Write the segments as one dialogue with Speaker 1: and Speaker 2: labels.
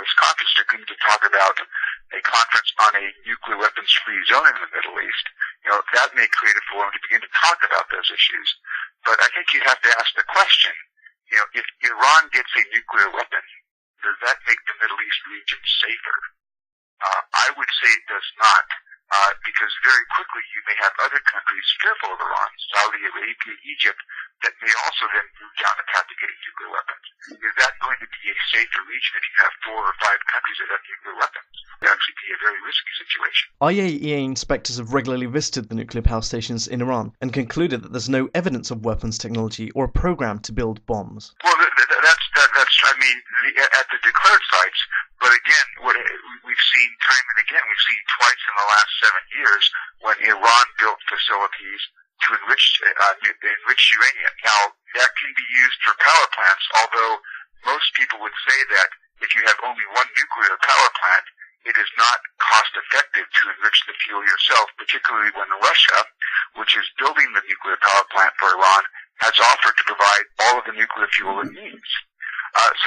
Speaker 1: this conference, they're going to talk about a conference on a nuclear weapons-free zone in the Middle East. That may create a forum to begin to talk about those issues. But I think you have to ask the question, if Iran gets a nuclear weapon, does that make the Middle East region safer? I would say it does not, because very quickly you may have other countries fearful of Iran, Saudi Arabia, Egypt, that may also then move down the path to getting nuclear weapons. Is that going to be a safer region if you have 4 or 5 countries that have nuclear weapons? It would actually be a very risky situation.
Speaker 2: IAEA inspectors have regularly visited the nuclear power stations in Iran and concluded that there's no evidence of weapons technology or a program to build bombs.
Speaker 1: Well, at the declared sites, but again, we've seen time and again, we've seen twice in the last 7 years when Iran built facilities to enrich uranium. Now, that can be used for power plants, although most people would say that if you have only one nuclear power plant, it is not cost-effective to enrich the fuel yourself, particularly when Russia, which is building the nuclear power plant for Iran, has offered to provide all of the nuclear fuel it needs.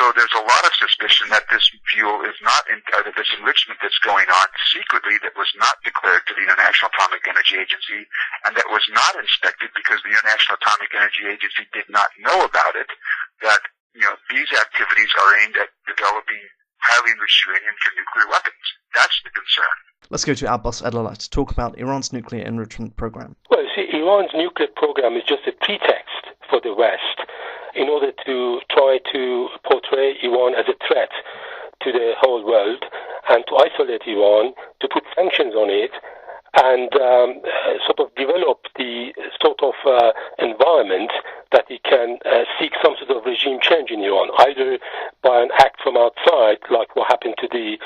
Speaker 1: So there's a lot of suspicion that this fuel is not, that this enrichment that's going on secretly that was not declared to the International Atomic Energy Agency and that was not inspected because the International Atomic Energy Agency did not know about it, that, these activities are aimed at developing highly enriched uranium for nuclear weapons. That's the concern.
Speaker 2: Let's go to Abbas Edalat to talk about Iran's nuclear enrichment program.
Speaker 3: Well, Iran's nuclear program is just a pretext for the West in order to try to portray Iran as a threat to the whole world and to isolate Iran, to put sanctions on it, and sort of develop the sort of environment that it can seek some sort of regime change in Iran, either by an act from outside, like what happened to the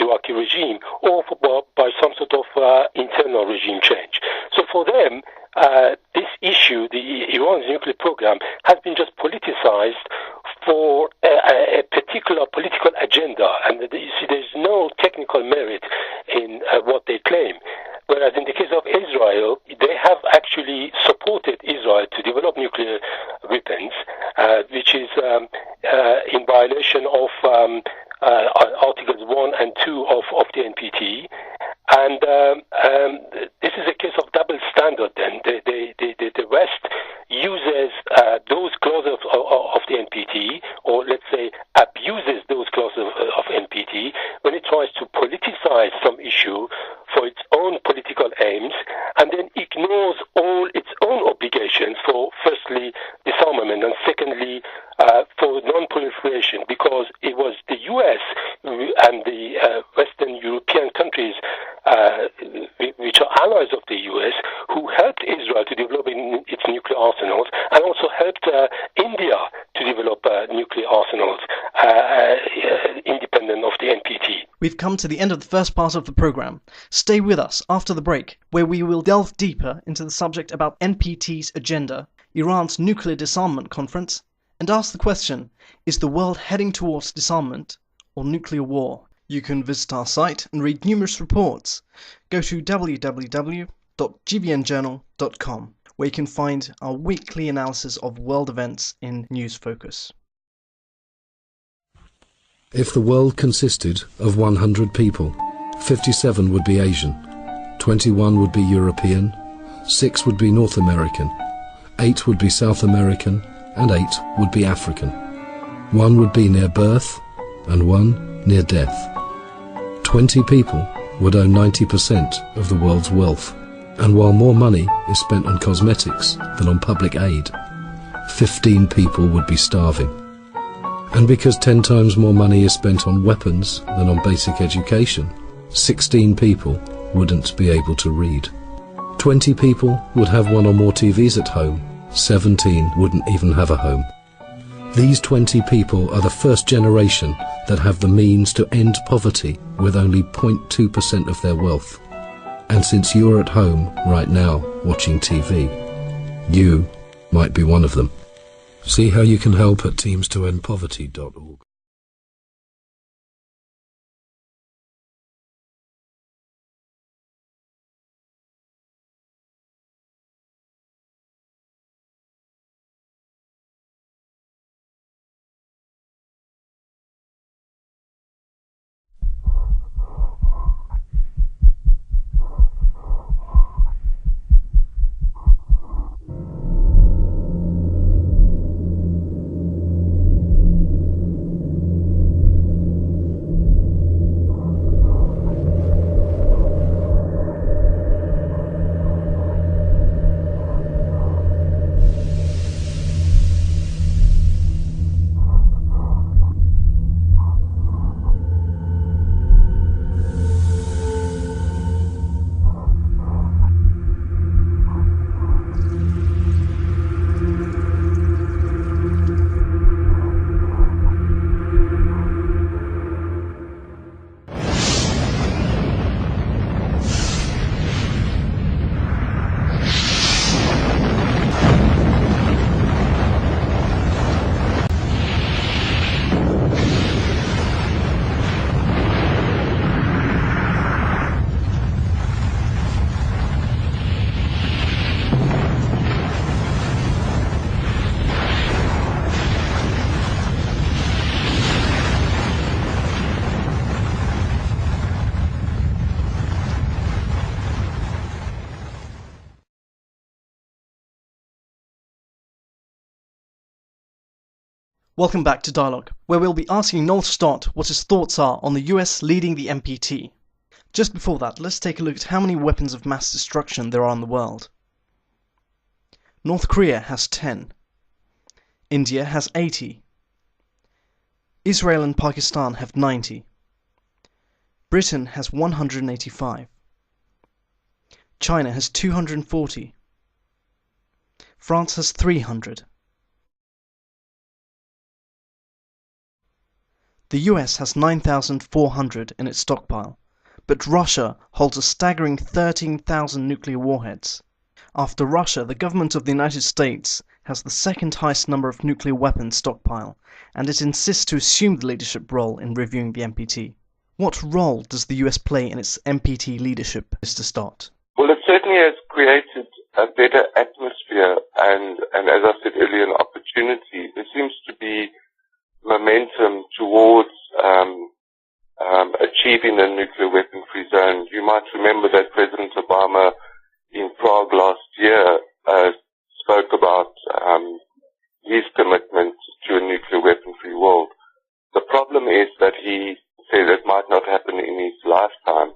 Speaker 3: Iraqi regime, or by some sort of internal regime change. So for them, this issue, the Iran's nuclear program, has been just politicized for a particular political agenda, and you see there's no technical merit in what they claim. Whereas in the case of Israel, they have actually supported Israel to develop nuclear weapons, which is in violation of Articles 1 and 2 of the NPT. And this is a case of double standard then. The West uses those clauses of the NPT, or let's say abuses those clauses of NPT, when it tries to politicize some issue for its own political aims, and then ignores all its own obligations for, firstly, disarmament, and secondly, for non-proliferation, because it was the US and the Western European countries, which are allies of the US, who helped Israel to develop its nuclear arsenals, and also helped India to develop nuclear arsenals independent of the NPT.
Speaker 2: We've come to the end of the first part of the program. Stay with us after the break, where we will delve deeper into the subject about NPT's agenda, Iran's nuclear disarmament conference, and ask the question, is the world heading towards disarmament or nuclear war? You can visit our site and read numerous reports. Go to www.gvnjournal.com, where you can find our weekly analysis of world events in News Focus.
Speaker 4: If the world consisted of 100 people, 57 would be Asian, 21 would be European, 6 would be North American, 8 would be South American, and 8 would be African. 1 would be near birth, and 1 near death. 20 people would own 90% of the world's wealth, and while more money is spent on cosmetics than on public aid, 15 people would be starving. And because 10 times more money is spent on weapons than on basic education, 16 people wouldn't be able to read. 20 people would have 1 or more TVs at home, 17 wouldn't even have a home. These 20 people are the first generation that have the means to end poverty with only 0.2% of their wealth. And since you're at home right now watching TV, you might be one of them. See how you can help at teams2endpoverty.org.
Speaker 2: Welcome back to Dialogue, where we'll be asking Noel Stott what his thoughts are on the US leading the NPT. Just before that, let's take a look at how many weapons of mass destruction there are in the world. North Korea has 10. India has 80. Israel and Pakistan have 90. Britain has 185. China has 240. France has 300. The US has 9,400 in its stockpile, but Russia holds a staggering 13,000 nuclear warheads. After Russia, the government of the United States has the second highest number of nuclear weapons stockpile, and it insists to assume the leadership role in reviewing the NPT. What role does the US play in its NPT leadership, Mr. Stott?
Speaker 5: Well, it certainly has created a better atmosphere and as I said earlier, an opportunity. There seems to be momentum towards achieving a nuclear weapon-free zone. You might remember that President Obama in Prague last year spoke about his commitment to a nuclear weapon-free world. The problem is that he said it might not happen in his lifetime.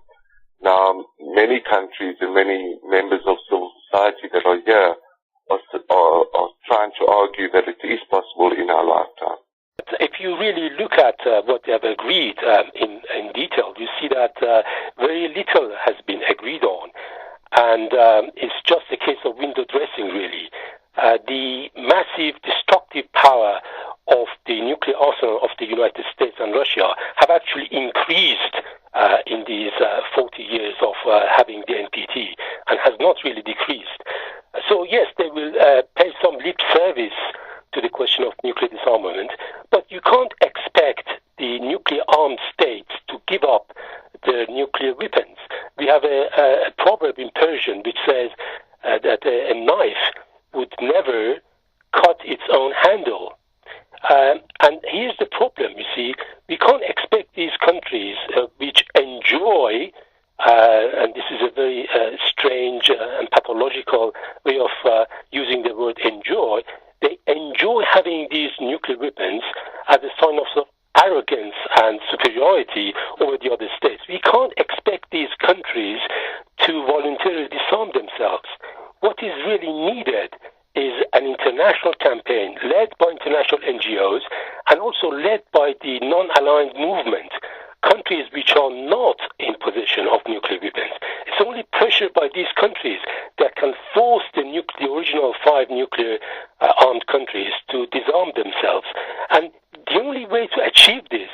Speaker 5: Now, many countries and many members of civil society that are here are trying to argue that it is possible in our lifetime.
Speaker 3: If you really look at what they have agreed in detail, you see that very little has been agreed on, and it's just a case of window dressing, really. The massive destructive power of the nuclear arsenal of the United States and Russia have actually increased in these 40 years of having the NPT, and has not really decreased. So yes, they will pay some lip service to the question of nuclear disarmament, but you can't expect the nuclear-armed states to give up their nuclear weapons. We have a proverb in Persian which says that a knife would never cut its own handle. And here's the problem, you see. We can't expect these countries which enjoy, and this is a very strange and pathological way of using the word enjoy, they enjoy having these nuclear weapons as a sign of arrogance and superiority over the other states. We can't expect these countries to voluntarily disarm themselves. What is really needed is an international campaign led by international NGOs and also led by the non-aligned movement, countries which are not in possession of nuclear weapons. It's only pressure by these countries that can force the original 5 nuclear armed countries to disarm themselves. And the only way to achieve this